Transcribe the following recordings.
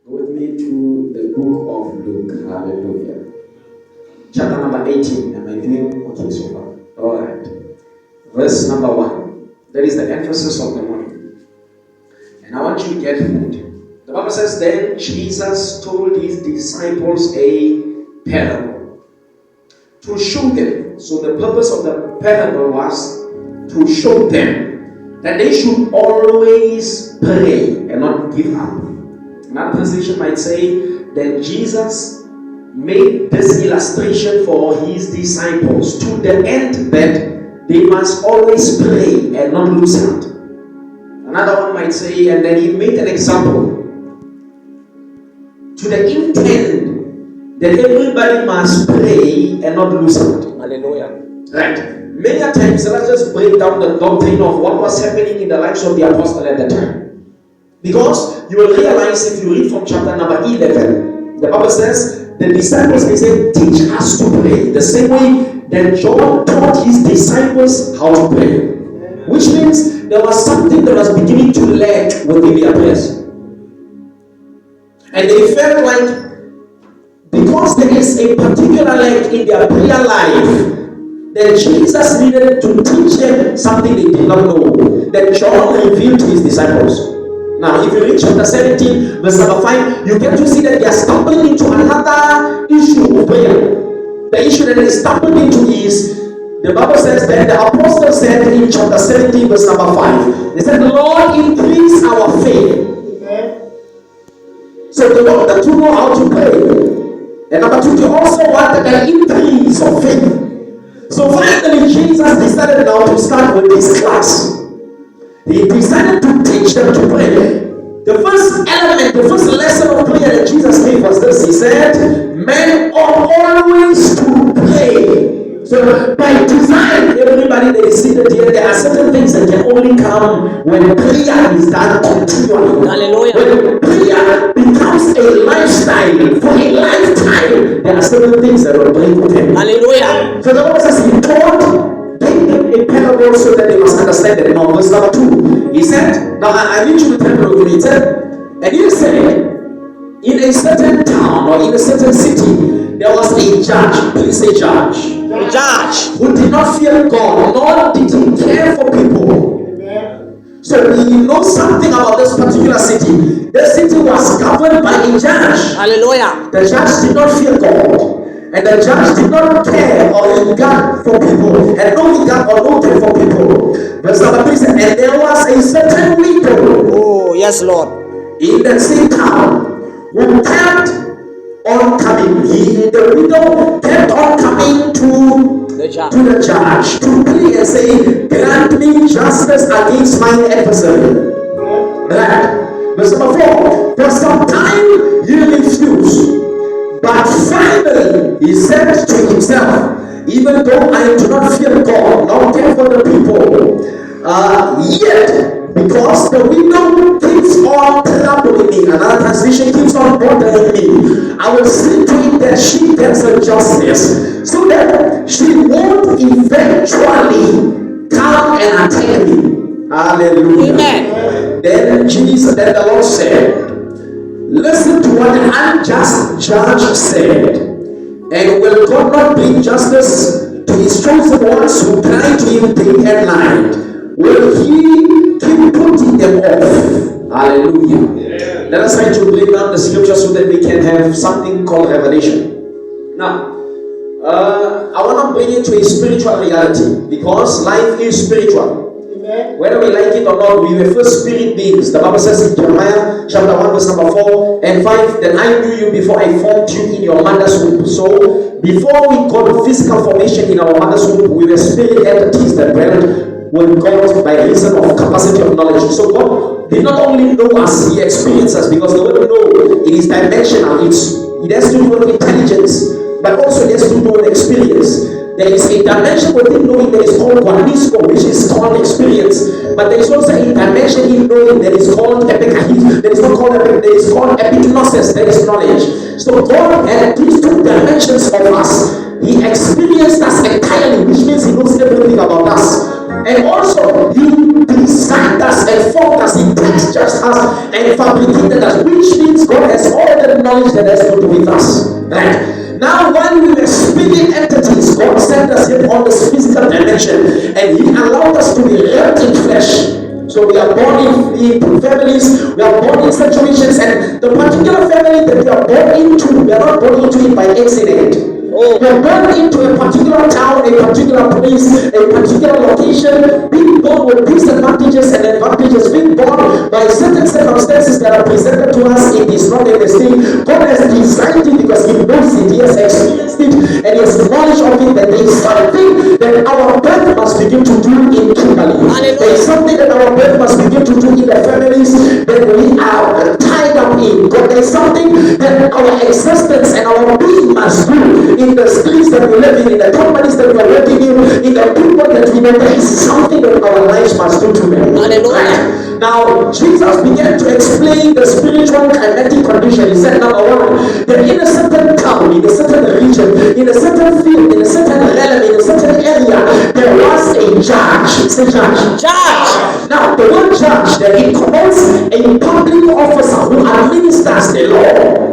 Go with me to the book of Luke. Hallelujah. Chapter number 18. Am I doing okay so far? Alright. Verse number 1. That is the emphasis of the morning. And I want you to get food. The Bible says, then Jesus told his disciples a parable to show them. So the purpose of the parable was to show them that they should always pray and not give up. Another translation might say that Jesus made this illustration for his disciples to the end that they must always pray and not lose heart. Another one might say, and then he made an example to the intent that everybody must pray and not lose heart. Hallelujah. Right. Many times, let's just break down the doctrine of what was happening in the lives of the apostle at the time. Because you will realize if you read from chapter number 11, the Bible says, the disciples, they said, teach us to pray. The same way that John taught his disciples how to pray. Which means there was something that was beginning to lack within their prayers. And they felt like, because there is a particular lack in their prayer life, that Jesus needed to teach them something they did not know, that John revealed to his disciples. Now, if you read chapter 17, verse number 5, you get to see that they are stumbling into another issue of prayer. The issue that they stumbled into is, the Bible says that the apostle said in chapter 17, verse number 5, they said, Lord, increase our faith. So they wanted to know how to pray. And number 2, they also wanted an increase of faith. So finally, Jesus decided now to start with this class. He decided to teach them to pray. The first element, the first lesson of prayer that Jesus gave was this. He said, men ought always to pray. So by design, everybody that is seated here, there are certain things that can only come when prayer is done continually. Hallelujah. When prayer becomes a lifestyle for a lifetime, there are certain things that will break with him. Hallelujah. So the Bible says he taught them a parable so that they must understand it. Now verse number 2, he said, now I need you to tell me what he said. And he said, in a certain town or in a certain city, there was a judge. Please say judge. A judge Who did not fear God, nor did he care for people. So we know something about this particular city. The city was governed by a judge. Hallelujah. The judge did not fear God. And the judge did not care or regard for people. And no regard or no care for people. Verse number 3 said, and there was a certain widow. Oh, yes, Lord. In that same town, who kept on coming. The widow kept on coming to the judge to plead and say, grant me justice against my adversary. Right. Verse number 4. For some time he refused. But finally, he said to himself, even though I do not fear God, nor care for the people, yet, because the widow keeps on troubling me, another translation keeps on bothering me, I will see to it that she gets her justice, so that she won't eventually come and attack me. Hallelujah. Amen. Then the Lord said, listen to what an unjust judge said. And will God not bring justice to his chosen ones who cry to him day and night? Will he keep putting them off? Hallelujah. Yeah. Let us try to break down the scripture so that we can have something called revelation. Now, I want to bring it to a spiritual reality because life is spiritual. Whether we like it or not, we were first spirit beings. The Bible says in Jeremiah chapter 1 verse number 4 and 5 that I knew you before I formed you in your mother's womb. So before we got physical formation in our mother's womb, we were spirit entities that dwelled with God by reason of capacity of knowledge. So God did not only know us, he experienced us, because the word know, it is dimensional. It has to do with intelligence, but also it has to do with experience. There is a dimension within knowing that is called guanisco, which is called experience. But there is also a dimension in knowing that is called epikahis. That is not called epic, that is called epignosis, that is knowledge. So God had these two dimensions of us. He experienced us entirely, which means he knows everything about us. And also, he designed us and formed us, he textured us and fabricated us, which means God has certain knowledge that has to do with us. Right? Now, while we were spirit entities, God sent us here on this physical dimension, and He allowed us to be wrapped in flesh. So we are born in families, we are born in situations, and the particular family that we are born into, we are not born into it by accident. We are born into a particular town, a particular place, a particular location, being born with disadvantages and advantages, being born by certain circumstances that are presented to us. It is not a mistake. God has designed it because He knows it, He has experienced it, and He has knowledge of it, that there is something that our birth must begin to do in Kimberley. There is something that our birth must begin to do in the families that we are tied up in. God, there is something that our existence and our being must do in the streets that we live in the companies that we are working in the people that we know. There is something that our lives must do to them. Right? Now, Jesus began to explain the spiritual climatic condition. He said, number one, that in a certain town, in a certain region, in a certain field, in a certain realm, in a certain area, there was a judge. Say judge. Judge. Now, the word judge, that it connotes a public officer who administers the law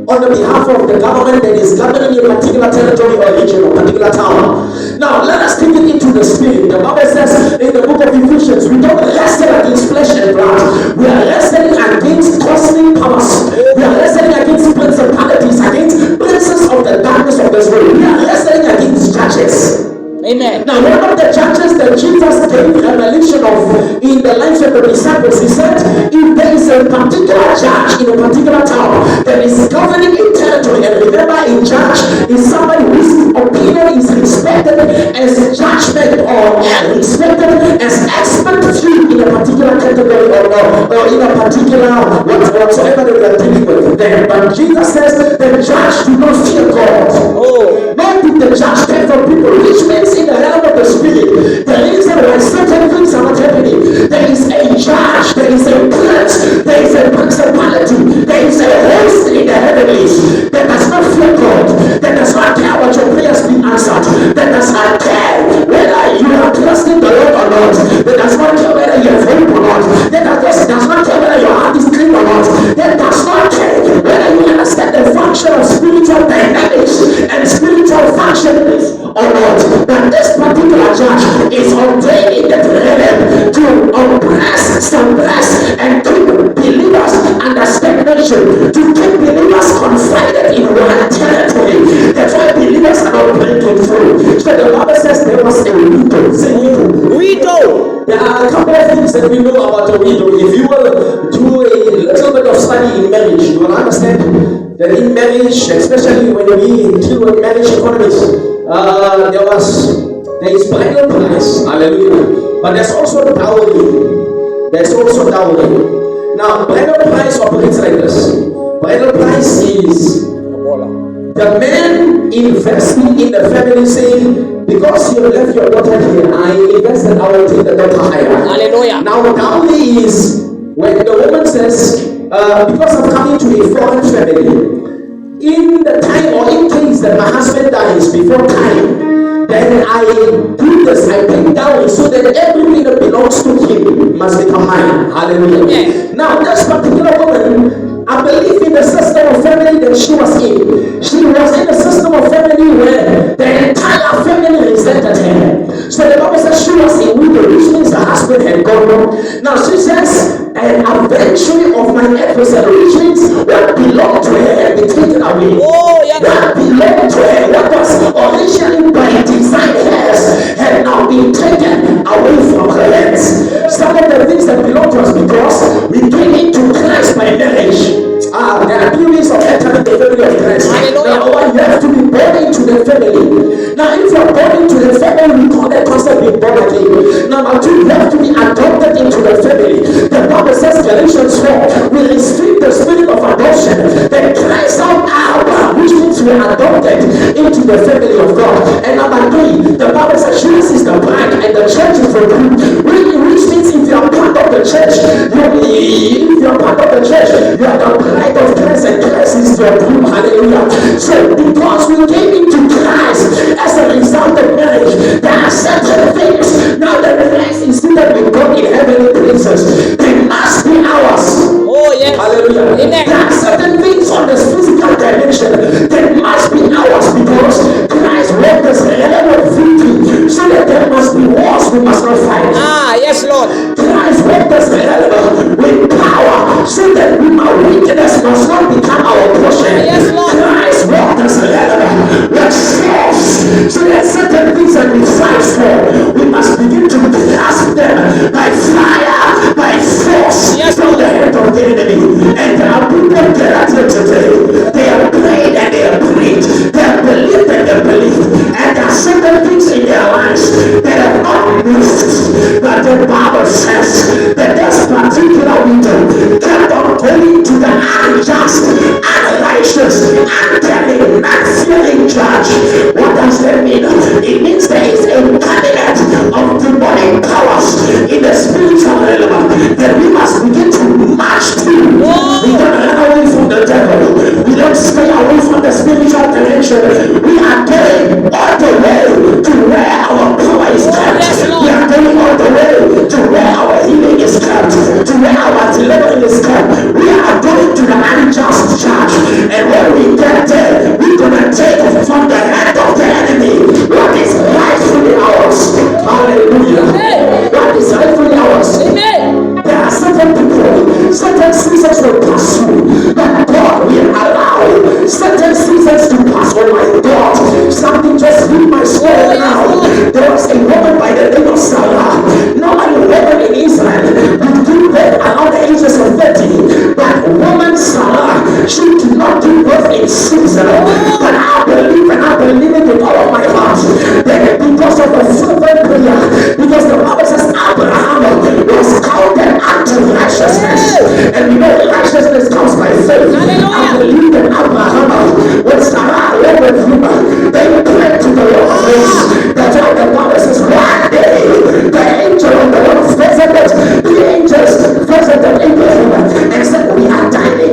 on the behalf of the government that is governing a particular territory or region or particular town. Now, let us take it into the spirit. The Bible says in the book of Ephesians, we don't wrestle against flesh and blood. We are wrestling against cosmic powers. We are wrestling against principalities, against princes of the darkness of this world. We are wrestling against judges. Amen. Now, one of the judges that Jesus gave revelation of in the lives of the disciples, He said, if there is a particular judge in a particular town that is governing a territory, and remember, a judge is somebody whose opinion is respected as judgment or respected as expert view in a particular category or in a particular whatsoever that we are dealing with them. But Jesus says the judge do not fear God. Nor did the judge care for people, which means in the realm of the spirit, the reason why certain things are not happening, there is a judge, there is a prince, there is a principality, there is a host in the heavenlies that does not fear God, that does not care what your prayers be answered, that does not care whether you are trusting the Lord or not, that does not care whether you have hope or not, that does not care whether your heart is clean or not, that does not care whether you understand the function of spiritual dynamics and spiritual functions or not. But this particular judge is ordained in that realm to oppress, suppress, and keep believers under stagnation, to keep believers confined in one territory. That's why believers are not breaking through. So the Bible says there was a widow. Say widow. There are a couple of things that we know about a widow. If you will do a little bit of study in marriage, you will understand that in marriage, especially when we deal with marriage economics, there is bridal price, hallelujah, but there's also dowry. There's also dowry. Now, bridal price operates like this. Bridal price is the man investing in the family, saying, because you left your daughter here, I invested, I will take the daughter higher. Hallelujah. Now, dowry is when the woman says, because I'm coming to a foreign family, in the time or in case that my husband dies before time, then I do this, I bring down so that everything that belongs to him must become mine. Hallelujah. Yeah. Now, this particular woman, I believe in the system of family that she was in. She was in a system of family where the entire family resented her. So the Bible says she was a widow, which means the husband had gone. Now she says, an adventure of my adversary, which means what belonged to her had been taken away. What belonged to her, what was originally by design hers, had now been taken away from her hands. Some of the things that belong to us because we came into Christ by marriage. There are two ways of entering the family of Christ. Number one, you have to be born into the family. Now, if you are born into the family, we call that concept being born again. Number two, you have to be adopted into the family. The Bible says, Galatians 4, we receive the spirit of adoption that cries out, Abba, which means we are adopted into the family of God. And number three, the Bible says, Jesus is the bride and the church is the groom. Which means if you are part of the church, you are part of the church, you are the bride of Christ, and Christ is your groom. Hallelujah. So because we came into Christ as a result of marriage, there are certain things now that Christ is seated with God in heavenly places. They must be ours. Oh yes. Hallelujah. Amen. There are certain things on the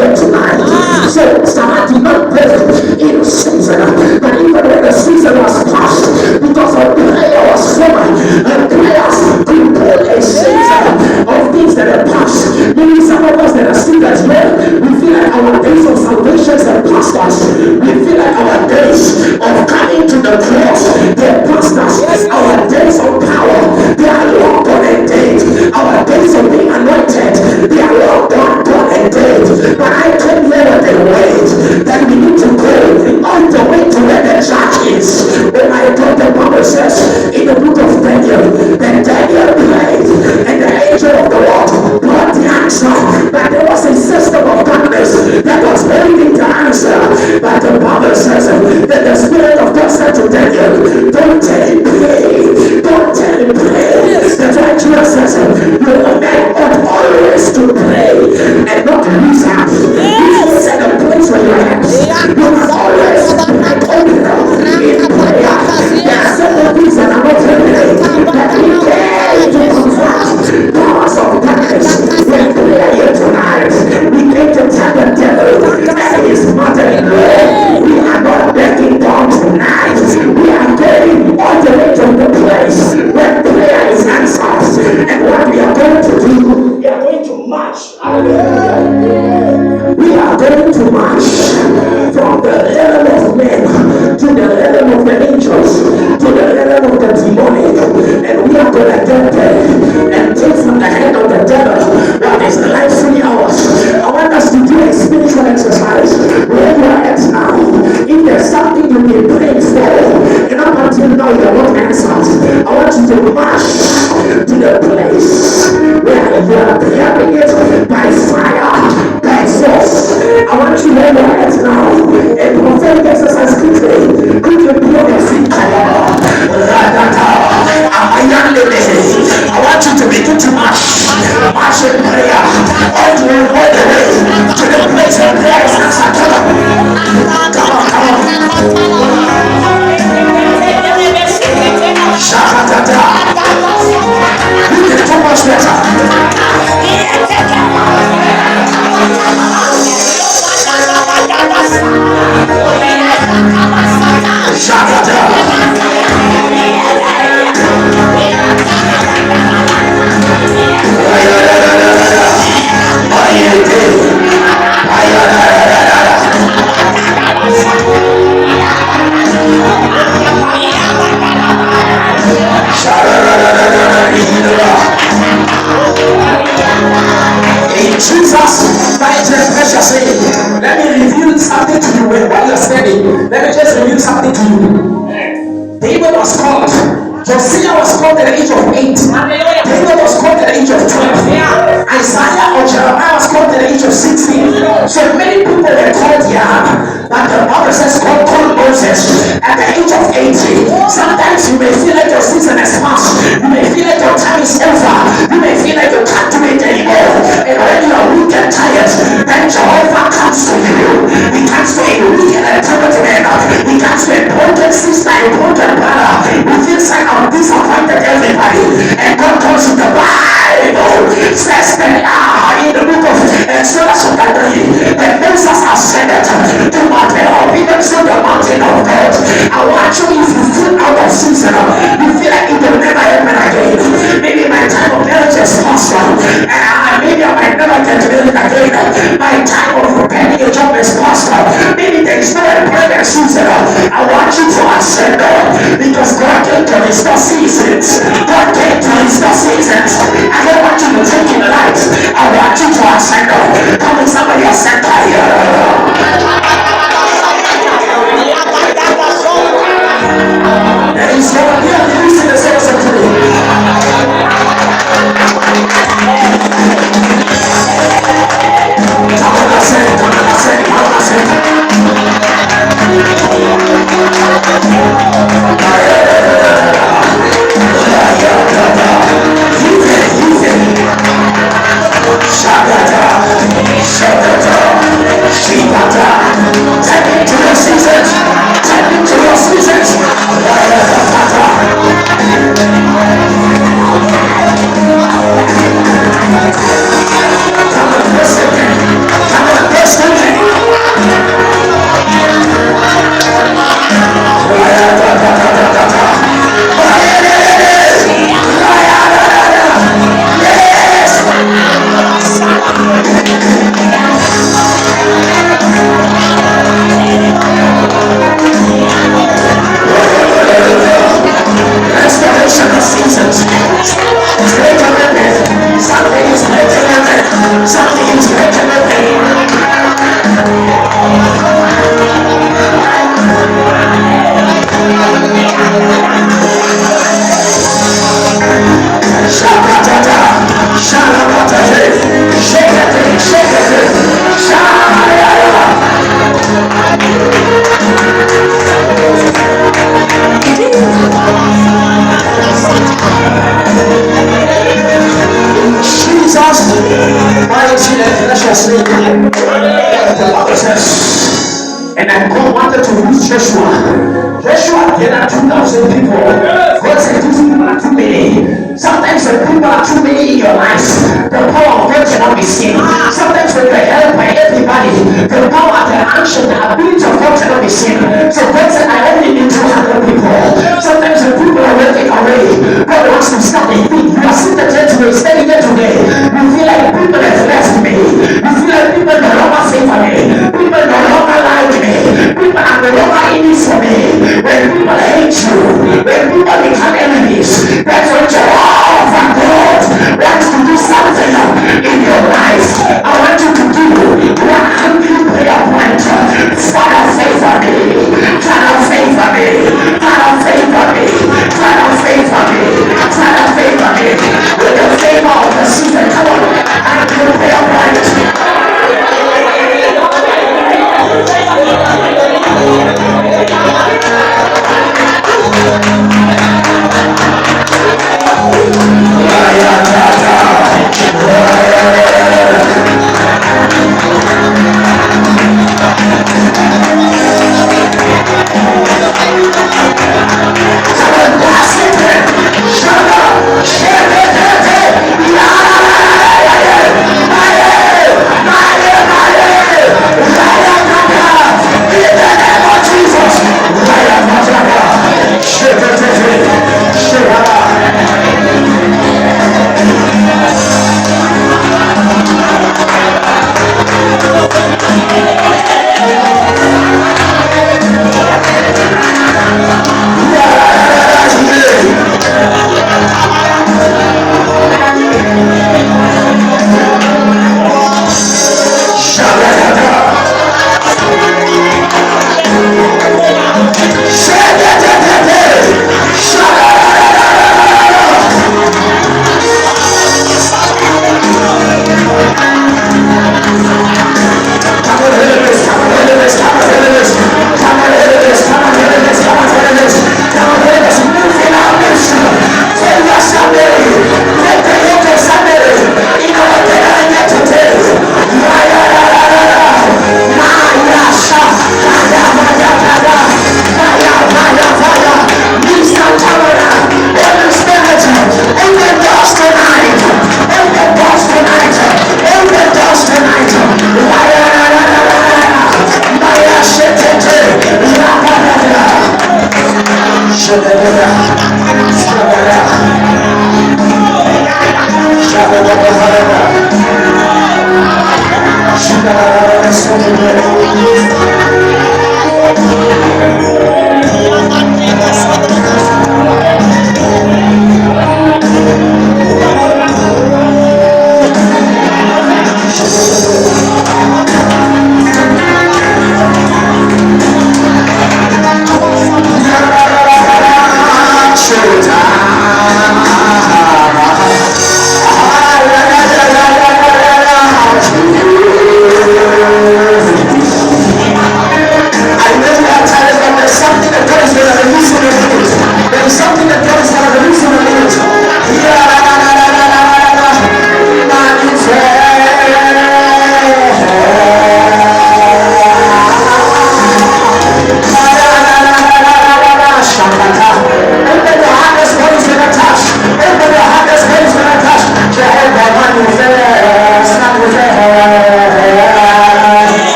here tonight. So Sarah did not pray in season, but even when the season was past, because her prayer was formed, her prayers could pull a season of things that are past. Maybe some of us that are still as well, we feel like our days of salvation have passed us. We feel like our days of coming to the cross, they're past us. Our days of power, they are long gone and dead. Our days of being anointed, they are long gone and dead. But I came here with a word that we need to go all the way to where the church is. Oh my God, the Bible says in the book of Daniel, that Daniel prayed and the angel of the Lord brought the answer. But there was a system of darkness that was waiting to answer. But the Bible says that the Spirit of God said to Daniel, don't tell him pray. Don't tell him pray. That's why Jesus says, you are men ought always to pray and not to lose heart. If you set a place where your hands, you must always break open in prayer. There are certain things that are not happening that we came to confront powers of darkness. We pray here tonight. We came to tell the devil that his mother-in-law. We are not backing down tonight. We are going all the way to the place where prayer is answered. And what we are going to do, we are going to march. We are going to march from the realm of men to the realm of the angels to the realm of the demonic, and we are going to get there and take from the hand of the devil what is rightfully ours. I want us to do a spiritual exercise where you are at now. If there's something you've been praying for and up until now you are not answered, I want you to march to the place where you are hearing it by fire, by force. I want you where you are at now. A prophetic exercise quickly be on your feet. I want you to begin to march in prayer all the way to the place where prayer is answered. Come on. You can do much better. In Jesus' mighty and precious name, let me reveal something to you. While you're standing, let me just reveal something to you. David was called. Josiah was called at the age of 8. David was called at the age of 12. Isaiah or Jeremiah was called at the age of 16. So many people were called young, but the Bible says God called Moses at the age of 80. Sometimes you may feel like your season has passed. You may feel like your time is over. You may feel like you can't do it anymore. And when you are weak and tired, then Jehovah comes to you. He comes to a weak and tired man. He comes to a broken sister, a broken brother. Who feels like I'm disappointed everybody. And God calls you. The Bible says that in the book of Exodus chapter 3, that Moses ascended to Mount Peor, even to the mountain of God. I want you, if you feel out of season, Jesus, mighty and precious name. The Bible says, and God wanted to use Joshua. Joshua gathered 2,000 people. God said, these people are too many. Sometimes the people are too many in your life. The power of God cannot be seen. Sometimes with the help by everybody, the power, the action, the ability of God cannot be seen. So God said, I only need 200 people. Sometimes the people are walking away. God wants to start a thing. You are seated here today, standing here today. You feel like people have left me. You feel like people no longer favor me. People no longer like me. People are no longer in it for me. When people hate you, when people become enemies, that's when Jehovah God wants to do something in your life. I want you to do one hungry prayer point. Father, favor me. Father, favor me. Father, favor me. Father, favor me. Father, favor me. With the favor of the season, come on. I do prayer point.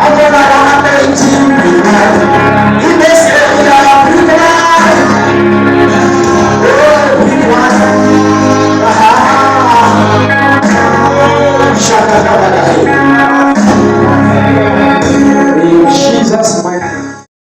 I'm gonna